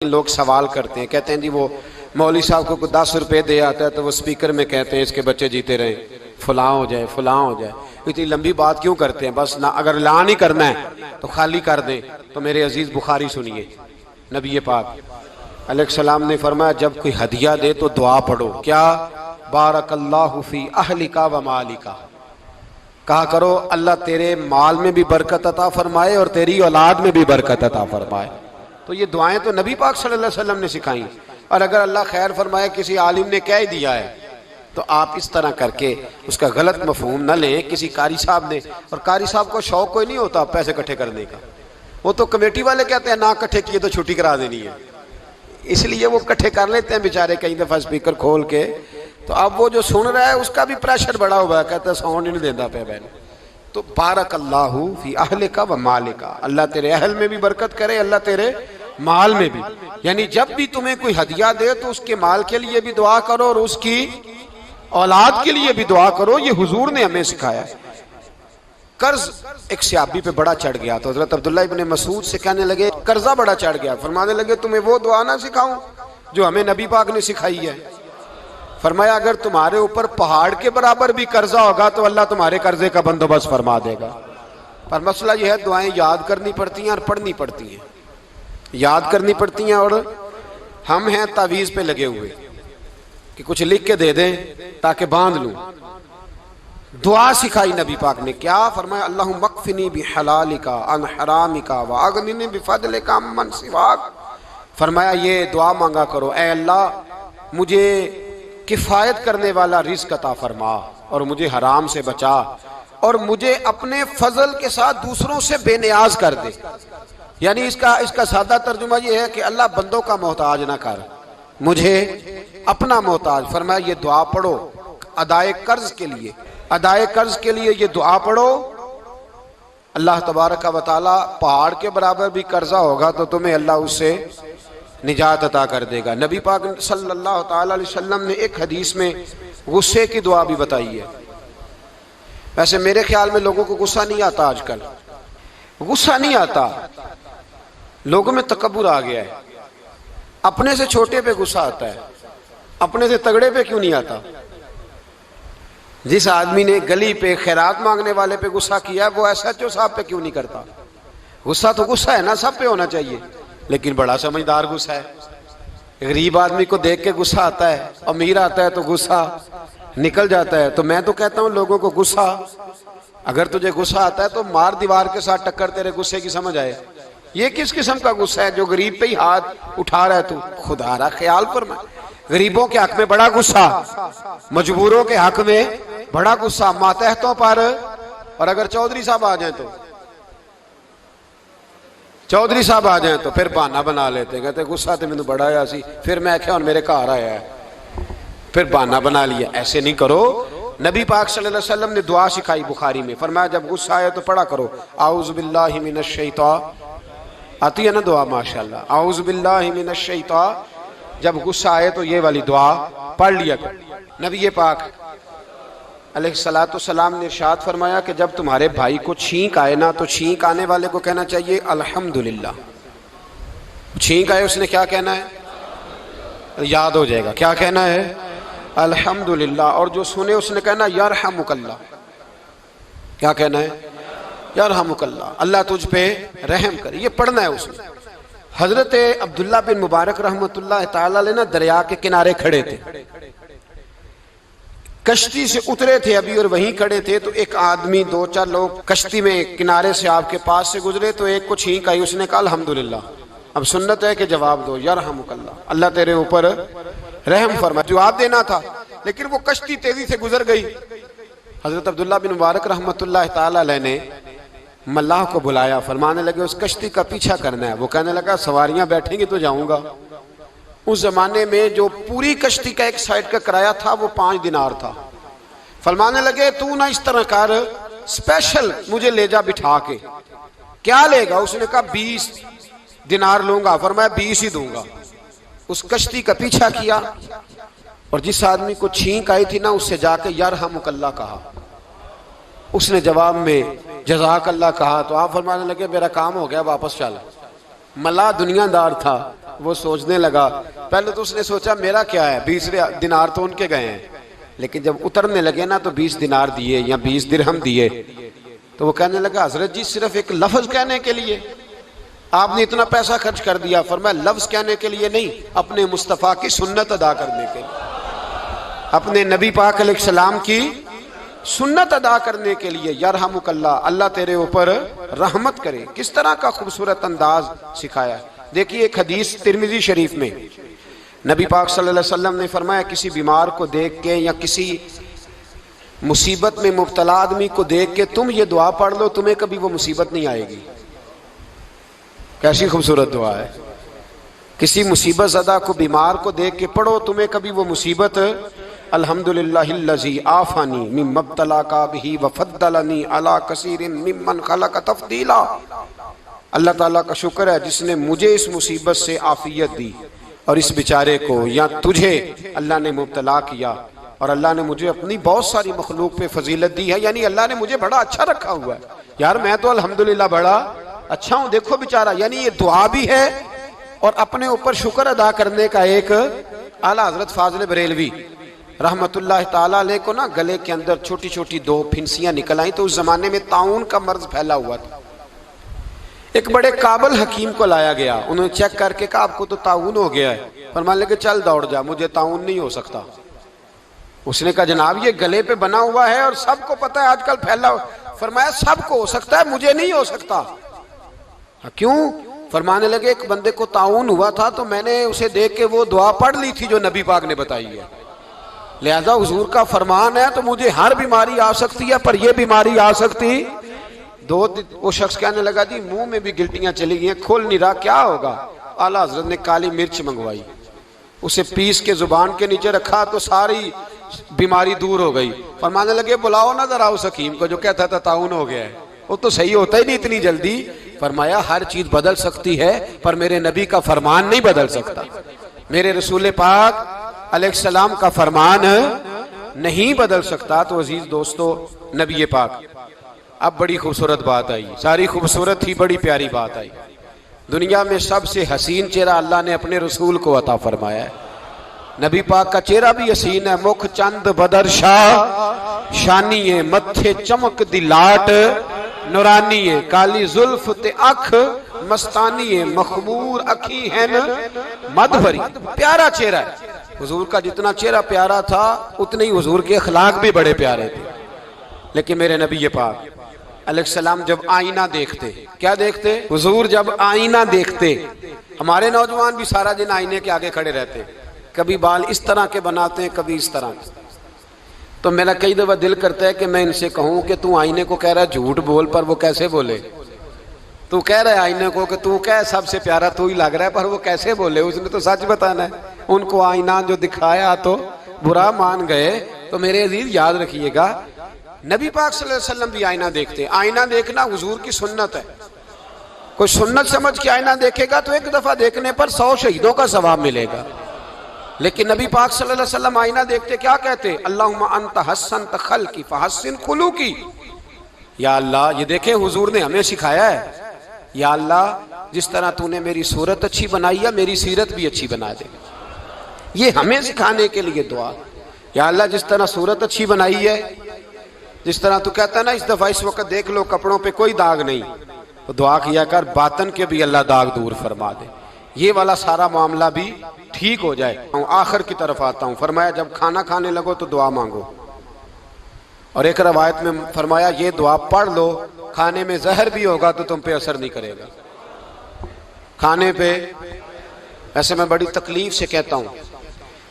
लोग सवाल करते हैं, कहते हैं जी वो मौलवी साहब को 10 रुपए दे आता है तो वो स्पीकर में कहते हैं इसके बच्चे जीते रहे, फलां हो जाए फलां हो जाए। इतनी लंबी बात क्यों करते हैं? बस ना, अगर ऐलान ही करना है तो खाली कर दें। तो मेरे अजीज बुखारी सुनिए, नबी पाक अलैहिस्सलाम ने फरमाया जब कोई हदिया दे तो दुआ पढ़ो। क्या? बारकल्लाहु फी अहलिका व मालिका, कहा करो अल्लाह तेरे माल में भी बरकत अता फरमाए और तेरी औलाद में भी बरकत अता फरमाए। तो ये दुआएं तो नबी पाक सल्लल्लाहु अलैहि वसल्लम ने सिखाई। और अगर अल्लाह खैर फरमाए किसी आलिम ने कह ही दिया है तो आप इस तरह करके उसका गलत मफहूम न लें। किसी कारी साहब ने, और कारी साहब को शौक कोई नहीं होता पैसे इकट्ठे करने का, वो तो कमेटी वाले कहते हैं ना इकट्ठे किए तो छुट्टी करा देनी है, इसलिए वो इकट्ठे कर लेते हैं बेचारे कई दफा स्पीकर खोल के। तो अब वो जो सुन रहा है उसका भी प्रेशर बढ़ा हुआ है, कहता है साउंड ही नहीं देता पे बहन। तो बारकल्लाहु फी अहलिका व मालिका, अल्लाह तेरे अहल में भी बरकत करे, अल्लाह तेरे माल में भी। यानी जब भी तुम्हें कोई हदिया दे तो उसके माल के लिए भी दुआ करो और उसकी औलाद के लिए भी दुआ करो। ये हुजूर ने हमें सिखाया है। कर्ज एक सहाबी पे बड़ा चढ़ गया तो हजरत अब्दुल्लाह इब्ने मसूद से कहने लगे कर्जा बड़ा चढ़ गया। फरमाने लगे तुम्हें वो दुआ ना सिखाऊं जो हमें नबी पाक ने सिखाई है? फरमाया अगर तुम्हारे ऊपर पहाड़ के बराबर भी कर्जा होगा तो अल्लाह तुम्हारे कर्जे का बंदोबस्त फरमा देगा। पर मसला यह है दुआएं याद करनी पड़ती हैं और पढ़नी पड़ती हैं। याद करनी पड़ती हैं और हम हैं तावीज़ पे लगे हुए कि कुछ लिख के दे दें ताकि बांध लूं। दुआ सिखाई नबी पाक ने। क्या फरमाया? अल्लाहुम्मा मकफिनी बिहलालिका अन हरामिका व अगनिनी बिफदलिका अम्मन सिवाक। फरमाया ये दुआ मांगा करो, ऐ अल्लाह मुझे किफ़ायत करने वाला रिज़्क़ अता फरमा और मुझे हराम से बचा और मुझे अपने फजल के साथ दूसरों से बेनियाज कर दे। यानी इसका सादा तर्जुमा ये है कि अल्लाह बंदों का मोहताज ना कर, मुझे अपना मोहताज। फरमाया ये दुआ पढ़ो अदाए कर्ज के लिए, अदाए कर्ज के लिए ये दुआ पढ़ो। अल्लाह तबारक व तआला पहाड़ के बराबर भी कर्जा होगा तो तुम्हें अल्लाह उससे निजात अता कर देगा। नबी पाक सल्लल्लाहु तआला अलैहि वसल्लम ने एक हदीस में गुस्से की दुआ भी बताई है। वैसे मेरे ख्याल में लोगों को गुस्सा नहीं आता, आजकल गुस्सा नहीं आता, लोगों में तकब्बुर आ गया है। अपने से छोटे पे गुस्सा आता है, अपने से तगड़े पे क्यों नहीं आता? जिस आदमी ने गली पे खैरात मांगने वाले पे गुस्सा किया है वो एसएचओ साहब पे क्यों नहीं करता? गुस्सा तो गुस्सा है ना, सब पे होना चाहिए, लेकिन बड़ा समझदार गुस्सा है। गरीब आदमी को देख के गुस्सा आता है, अमीर आता है तो गुस्सा निकल जाता है। तो मैं तो कहता हूं लोगों को गुस्सा, अगर तुझे गुस्सा आता है तो मार दीवार के साथ टक्कर तेरे गुस्से की समझ आए। ये किस किस्म का गुस्सा है जो गरीब पे ही हाथ उठा रहा है तू? खुदा रा ख्याल फरमा। गरीबों के हक में बड़ा गुस्सा, मजबूरों के हक में बड़ा गुस्सा, मातहतों पर। और अगर चौधरी साहब आ जाए तो चौधरी साहब आ जाए तो फिर बहाना बना लेते, कहते गुस्सा तो मैंने बड़ा आया सी, फिर मैं क्या मेरे घर आया है, फिर बहाना बना लिया। ऐसे नहीं करो। नबी पाक सल्लल्लाहु अलैहि वसल्लम ने दुआ सिखाई बुखारी में। फरमाया जब गुस्सा आए तो पढ़ा करो आऊज़ु बिल्लाहि मिनश शैतान, आती है ना दुआ माशाल्लाह, आऊज़ु बिल्लाहि मिनश शैतान। जब गुस्सा आए तो ये वाली दुआ पढ़ लिया करो। नबी पाक अलैहिस्सलातु सलाम ने इरशाद फरमाया कि जब तुम्हारे भाई को छींक आए ना तो छींक आने वाले को कहना चाहिए अल्हम्दुलिल्लाह। छींक आए उसने क्या कहना है? याद हो जाएगा क्या कहना है? अल्हम्दुलिल्लाह। और जो सुने उसने कहना यरहमुकल्लाह। क्या कहना है? यरहमुकल्लाह, अल्लाह तुझ पे रहम करे। ये पढ़ना है उसने। हजरत अब्दुल्ला बिन मुबारक रहमतुल्लाह तआला अलैह ना दरिया के किनारे खड़े थे, कश्ती से उतरे थे अभी और वहीं खड़े थे। तो एक आदमी, 2-4 लोग कश्ती में किनारे से आपके पास से गुजरे तो एक को छींक आई, उसने कहा अल्हम्दुलिल्लाह। अब सुन्नत है कि जवाब दो यरहमुकल्लाह, अल्लाह तेरे ऊपर रहम फरमा। जवाब देना था लेकिन वो कश्ती तेजी से गुजर गई। हजरत अब्दुल्ला बिन मुबारक रहमतुल्लाह तआला अलैह ने मल्लाह को बुलाया, फरमाने लगे उस कश्ती का पीछा करना है। वो कहने लगा सवारियां बैठेंगी तो जाऊंगा। उस जमाने में जो पूरी कश्ती का एक साइड का किराया था वो 5 दिनार था। फरमाने लगे तू ना इस तरह कर, स्पेशल मुझे ले जा बिठा के। क्या लेगा? उसने कहा 20 दिनार लूंगा। फरमाया 20 ही दूंगा। उस कश्ती का पीछा किया और जिस आदमी को छींक आई थी ना उससे जाके यरहमुकल्लाह कहा। उसने जवाब में जज़ाकल्लाह कहा। तो आप फरमाने लगे मेरा काम हो गया, वापस चल। मल्लाह दुनियादार था, वो सोचने लगा, पहले तो उसने सोचा मेरा क्या है, 20 दिनार तो उनके गए हैं, लेकिन जब उतरने लगे ना तो 20 दिनार दिए या 20 दिरहम दिए, तो वो कहने लगा हजरत जी सिर्फ एक लफ्ज कहने के लिए आपने इतना पैसा खर्च कर दिया। फरमाया लफ्ज कहने के लिए नहीं, अपने मुस्तफ़ा की सुन्नत अदा करने के लिए, अपने नबी पाक अलैहिस्सलाम की सुन्नत अदा करने के लिए। यरहमुकल्लाह, अल्लाह तेरे ऊपर रहमत करे। किस तरह का खूबसूरत अंदाज सिखाया। देखिए एक हदीस तिरमिजी शरीफ में नबी पाक सल्लल्लाहु अलैहि वसल्लम ने फरमाया, किसी बीमार को देख के या किसी मुसीबत में मुब्तला आदमी को देख के तुम ये दुआ पढ़ लो, तुम्हें कभी वो मुसीबत नहीं आएगी। कैसी खूबसूरत दुआ है। किसी मुसीबत ज़दा को, बीमार को देख के पढ़ो, तुम्हें कभी वो मुसीबत, अल्हम्दुलिल्लाहिल्लज़ी आफानी मिम्मब्तला का बिही वफद्दलनी अला कसीरिन मिम्मन खलक तफदीला। अल्लाह ताला का शुक्र है जिसने मुझे इस मुसीबत से आफियत दी और इस बेचारे को या तुझे अल्लाह ने मुब्तला किया, और अल्लाह ने मुझे अपनी बहुत सारी मखलूक पे फजीलत दी है, यानी अल्लाह ने मुझे बड़ा अच्छा रखा हुआ है। यार मैं तो अल्हम्दुलिल्लाह बड़ा अच्छा हूँ, देखो बेचारा। यानी ये दुआ भी है और अपने ऊपर शुक्र अदा करने का एक आला हजरत फाजिल बरेलवी रहमतुल्लाह ताला अलैह को ना गले के अंदर छोटी छोटी 2 फिंसियां निकल आई। तो उस जमाने में ताउन का मर्ज फैला हुआ था। एक बड़े काबिल हकीम को लाया गया, उन्होंने चेक करके कहा आपको तो ताउन हो गया है। फरमाने लगे चल दौड़ जा, मुझे ताउन नहीं हो सकता। उसने कहा जनाब ये गले पे बना हुआ है और सबको पता है आजकल फैला। फरमाया सबको हो सकता है, मुझे नहीं हो सकता। क्यों? फरमाने लगे एक बंदे को ताउन हुआ था तो मैंने उसे देख के वो दुआ पढ़ ली थी जो नबी पाक ने बताई है, लिहाजा हुजूर का फरमान है तो मुझे हर बीमारी आ सकती है, पर यह बीमारी आ सकती। वो शख्स कहने लगा जी मुंह में भी गिल्टियां चली गई हैं, खोल नहीं रहा, क्या होगा? आला हजरत ने काली मिर्च मंगवाई, उसे पीस के जुबान के नीचे रखा तो सारी बीमारी दूर हो गई। फरमाने लगे बुलाओ ना जरा उस हकीम को जो कहता था ताउन हो गया है, वो तो सही होता ही नहीं इतनी जल्दी। फरमाया हर चीज बदल सकती है पर मेरे नबी का फरमान नहीं बदल सकता, मेरे रसूल पाक अलैहिस्सलाम का फरमान नहीं बदल सकता। तो अजीज दोस्तों, नबी पाक, अब बड़ी खूबसूरत बात आई, सारी खूबसूरत ही बड़ी प्यारी बात आई। दुनिया में सबसे हसीन चेहरा अल्लाह ने अपने रसूल को अता फरमाया है। नबी पाक का चेहरा भी हसीन है। मुख चंद बदर शाह शानी है, मत्थे चमक दी लाट नूरानी है, काली जुल्फ ते अख मस्तानी है, मखमूर अखी है न मद भरी। प्यारा चेहरा है। हुजूर का जितना चेहरा प्यारा था उतने ही हुजूर के अखलाक भी बड़े प्यारे थे। लेकिन मेरे नबी पाक अलैहिस्सलाम जब आईना देखते, क्या देखते? हुजूर जब आईना देखते, हमारे नौजवान भी सारा दिन आईने के आगे खड़े रहते, कभी बाल इस तरह के बनाते हैं कभी इस तरह। तो मेरा कई दफा दिल करता है कि मैं इनसे कहूं कि तू आईने को कह रहा है झूठ बोल, पर वो कैसे बोले? तू कह रहा है आईने को कि तू क्या सबसे प्यारा तू ही लग रहा है, पर वो कैसे बोले? उसने तो सच बताना है। उनको आईना जो दिखाया तो बुरा मान गए। तो मेरे अजीज याद रखिएगा, नबी पाक सल्लल्लाहु अलैहि वसल्लम भी आईना देखते। आईना देखना हुजूर की सुन्नत है। कोई सुन्नत समझ के आईना देखेगा तो एक दफा देखने पर 100 शहीदों का सवाब मिलेगा। लेकिन नबी पाक सल्लल्लाहु अलैहि वसल्लम आईना देखते क्या कहते? अल्लाहुम्मा अंत हस्सनत खल्की फहस्सिन खुलूकी। या अल्लाह, ये देखें हुजूर ने हमें सिखाया है, या अल्लाह जिस तरह तूने मेरी सूरत अच्छी बनाई है मेरी सीरत भी अच्छी बना दे। ये हमें सिखाने के लिए दुआ। या अल्लाह जिस तरह सूरत अच्छी बनाई है, जिस तरह तू कहता है ना इस दफा इस वक्त देख लो कपड़ों पे कोई दाग नहीं, तो दुआ किया कर बातन के भी अल्लाह दाग दूर फरमा दे, ये वाला सारा मामला भी ठीक हो जाए। आखिर की तरफ आता हूँ। फरमाया जब खाना खाने लगो तो दुआ मांगो, और एक रवायत में फरमाया ये दुआ पढ़ लो, खाने में जहर भी होगा तो तुम पे असर नहीं करेगा। खाने पे, ऐसे मैं बड़ी तकलीफ से कहता हूँ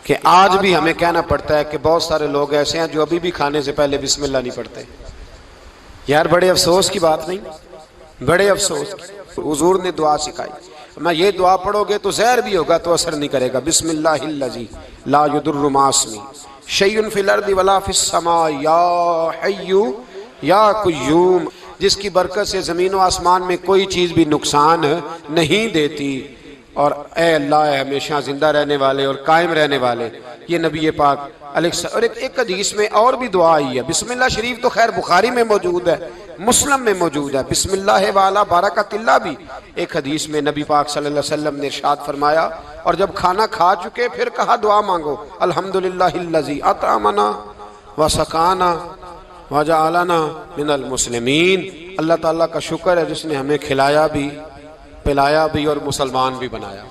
कि आज भी हमें कहना पड़ता है कि बहुत सारे लोग ऐसे हैं जो अभी भी खाने से पहले बिस्मिल्लाह नहीं पढ़ते। यार बड़े अफसोस की बात नहीं, बड़े अफसोस की। हुजूर ने दुआ सिखाई, मैं ये दुआ पढ़ोगे तो जहर भी होगा तो असर नहीं करेगा। बिस्मिल्लाहिल्लज़ी ला युदुर्रु मास्मी शैउन फिल अर्दि वला फिस समा या हय्यु या कुय्यूम, जिसकी बरकत से ज़मीन व आसमान में कोई चीज़ भी नुकसान नहीं देती। और ए अल्लाह, हमेशा जिंदा रहने वाले और कायम रहने वाले, ये नबी पाक और एक हदीस में और भी दुआ आई है। बिस्मिल्लाह शरीफ तो खैर बुखारी में मौजूद है, मुस्लिम में मौजूद है, बिस्मिल्लाह वाला बरकतिल्लाह भी एक हदीस में नबी पाक सल्लल्लाहु अलैहि वसल्लम ने इरशाद फरमाया। और जब खाना खा चुके फिर कहा दुआ मांगो, अल्हम्दुलिल्लाहिल्लज़ी अतअमना व सकाना व जअलना मिनल मुस्लिमीन। अल्लाह ताला का शुक्र है जिसने हमें खिलाया भी, पिलाया भी और मुसलमान भी बनाया।